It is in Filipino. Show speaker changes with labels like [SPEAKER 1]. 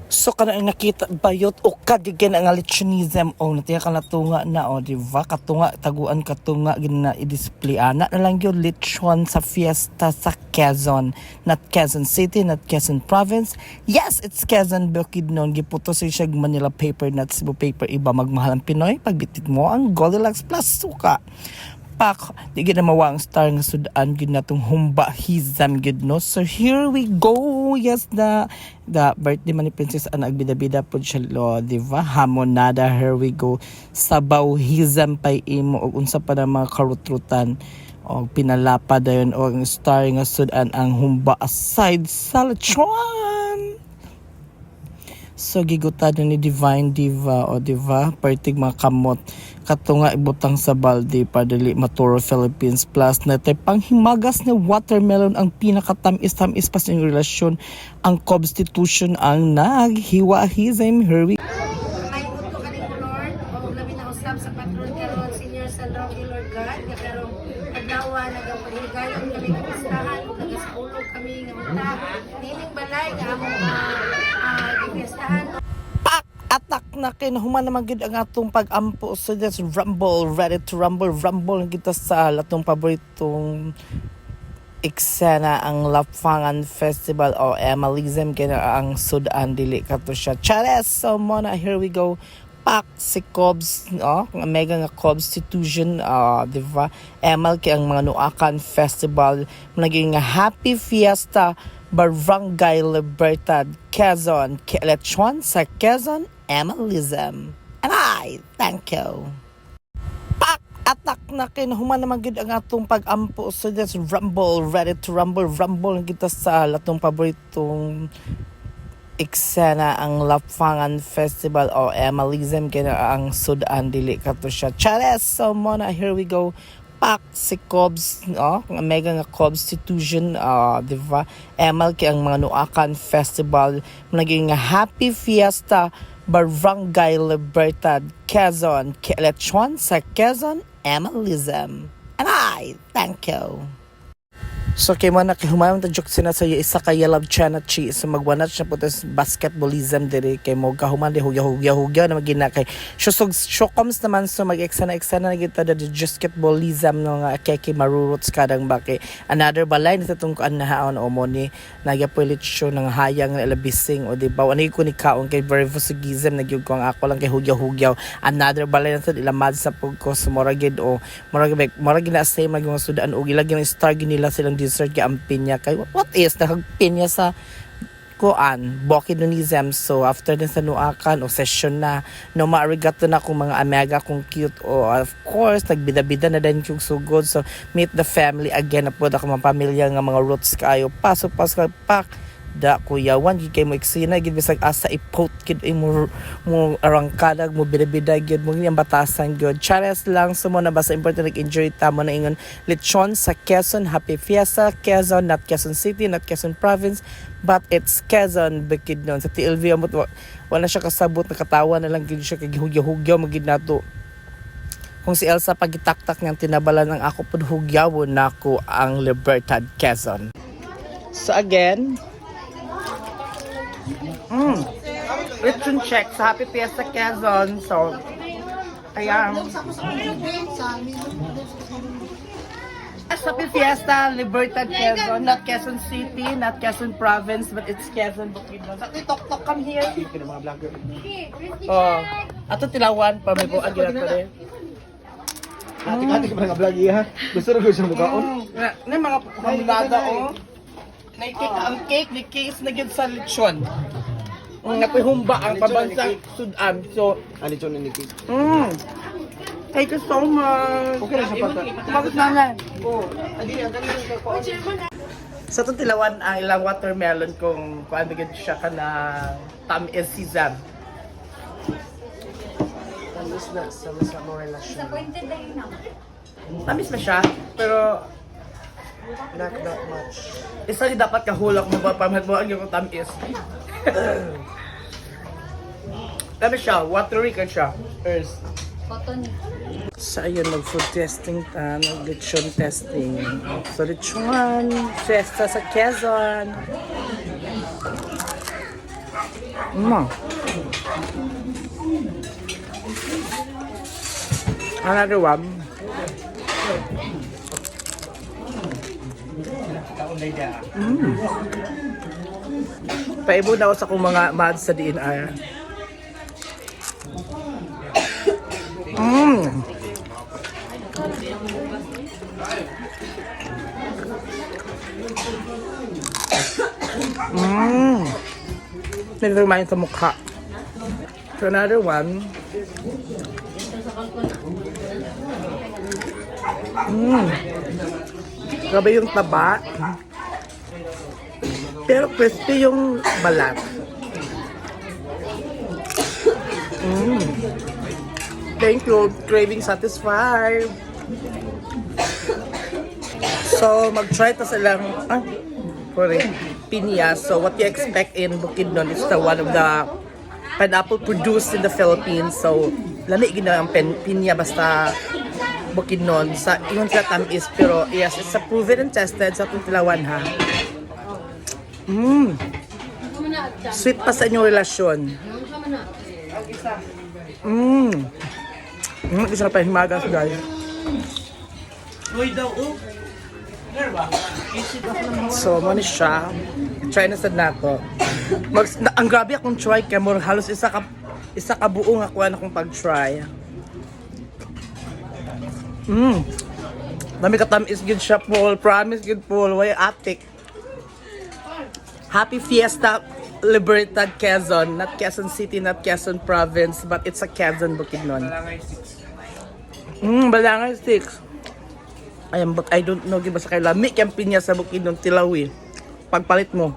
[SPEAKER 1] So kana ang nakita bayot o kadigen ang lechonism o natiya ka natunga na o di ba katunga taguan katunga gina i-display ana na lang yun lechon sa fiesta sa Quezon, not Quezon City, not Quezon Province. Yes, it's Quezon Bukidnon. Giputo sa siya Manila paper, not Cebu paper. Iba magmahal ang Pinoy pagbitit mo ang Goldilocks plus suka pak di gid na mawang star nga sudan gid natong humba hizam gid no. So here we go. Yes, the birthday man ni Princess Anna agbida-bida pud siya lo, di ba? Hamonada, here we go. Sabaw hizam pay imo og unsa pa na mga karutrutan og pinalapa dayon og ang star nga sudan ang humba aside sa lechon. So gigutad ni Divine Diva o diva pertig mga kamot katunga ibutang sa balde padali maturo Philippines plus na panghimagas na watermelon ang pinakatamis-tamis pa sa relasyon ang constitution ang naghiwa-hizim hurry.
[SPEAKER 2] Ay, uto ka rin Lord, o labi na usap sa patron karon senior sa Lord, Lord God, nga karong adlaw nagapahigayon kami kapistahan ug nagasaulog kami nga unta dining balay nga among gipistahan.
[SPEAKER 1] Pak! Atak na kinahuman naman gid ang atong pag-ampo. So just rumble, ready to rumble kita sa latong paboritong eksena ang Lapangan Festival o Emalism kaya ang sudan dili kato siya. Chares! So muna, here we go. Pak si Cobs, mega nga constitution, di ba? Emal kay ang mga Nuakan Festival naging nga happy fiesta Barangay Libertad, Quezon, lechon sa Quezon Emalism. And I thank you. Pak! Atak na kinahuman naman gid ang atong pag-ampo. So just rumble, ready to rumble kita sa latong paboritong eksena ang Lapangan Festival o Emalism kaya ang sudan dili kato siya. Chares! So muna, here we go. Pak si Cobs, mega nga constitution, di ba? Emal kay ang mga Nuakan Festival naging nga happy fiesta Barangay Libertad, Quezon, lechon sa Quezon Emalism. And I thank you. So kay mo nakihumayon ta joke sina sa isa ka love chana chi so magwanat siya putas basketballism diri kay mo kahuman di hugya na magina kay shokoms naman so mag-eksena na kita da basketballism no nga kay maruruts kadang baki another balay na tatong kuan nahaon o mo ni nagyapulit show ng hayang na labising o di ba ani ko ni kaon kay very fusugism nagyug ko ang ako lang kay hugya another balay na sad ilamad sa pugko so moragid o moragid na say magong sudan og ilagyan ng star ginila silang dessert kay ang pinya kay what is pinya sa kuan Bokidonism. So after din sa Nuakan o session na no maarigato na kung mga amiga kung cute o of course nagbida-bida na din yung sugod so meet the family again na po ako mga pamilya nga mga roots kayo pasok pak da kuyawan gid kay mo eksena gid bisag asa ipot gid mo arangkadag mo bida-bida gid mo yang batasan gid chares lang so mo na basta important nag-enjoy ta mo na ingon lechon sa Quezon happy fiesta Quezon, not Quezon City, not Quezon Province but it's Quezon Bukidnon sa TLV amot wala siya kasabot nakatawa na lang gid siya kay hugyaw magid nato kung si Elsa pagitaktak niyang tinabalan ang ako pud hugyawon nako ang Libertad Quezon. So again lechon check sa Happy Fiesta Quezon. So, ayan. Happy Fiesta, Libertad Quezon, not Quezon City, not Quezon Province, but it's Quezon Bukidnon. Sa TikTok, come here. Mga vlogger. Oh, ato tilawan pa may buwan gina ko rin.
[SPEAKER 3] Hati-hati ka mga vlog ha. Gusto rin ko siya mukhaon.
[SPEAKER 1] Na mga pamilada oh. Ang cake, ni case na gid sa lechon. Napihumba ang pabansang sudan. So,
[SPEAKER 3] Ani chon ni Nikki.
[SPEAKER 1] thank you so much.
[SPEAKER 3] Okay na siya pata.
[SPEAKER 1] Bakit nanay?
[SPEAKER 3] Oh, adi ang galing ko.
[SPEAKER 1] Sa itong tilawan ang ilang watermelon kung ano gid siya ka na tamis season.
[SPEAKER 3] Tamis na sa mo relasyon.
[SPEAKER 2] Disappointed na yun
[SPEAKER 1] Tamis na siya, pero
[SPEAKER 3] Not that much.
[SPEAKER 1] isa rin dapat kahulak mo ba pamahit mo ang yung tamis. Tamis siya, watery ka siya. First.
[SPEAKER 2] Cotton.
[SPEAKER 1] So ayun, nag-food testing ta, nag-lechon testing. So lechon, fiesta sa Quezon. Another one. Paibo na ako sa kong mga mads sa DNR. Nag-remind sa mukha. So another one. Grabe yung taba. Pero crispy yung balat. Thank you. Craving satisfied. So, mag-try to silang pinya. So, what you expect in Bukidnon is the one of the pineapple produced in the Philippines. So, lamig gina ang pinya basta Bukidnon. Sa ingon sa tamis. Pero, yes, it's a proven and tested sa itong Tilawan, ha. Sweet pa sa inyong relasyon. Isa pa himagas, guys. So, muna siya. Try na sad nato. Ang grabe akong try kaya mo halos isa ka buong ako akong pag-try. Dami ka tamis good siya, Paul. Promise good, Paul. Way atik. Happy Fiesta Libertad Quezon. Not Quezon City, not Quezon Province, but it's a Quezon Bukidnon. Balangay 6. But I don't know, giba sa kayo lamig ang pinya sa Bukidnon, Tilawi. Pagpalit mo.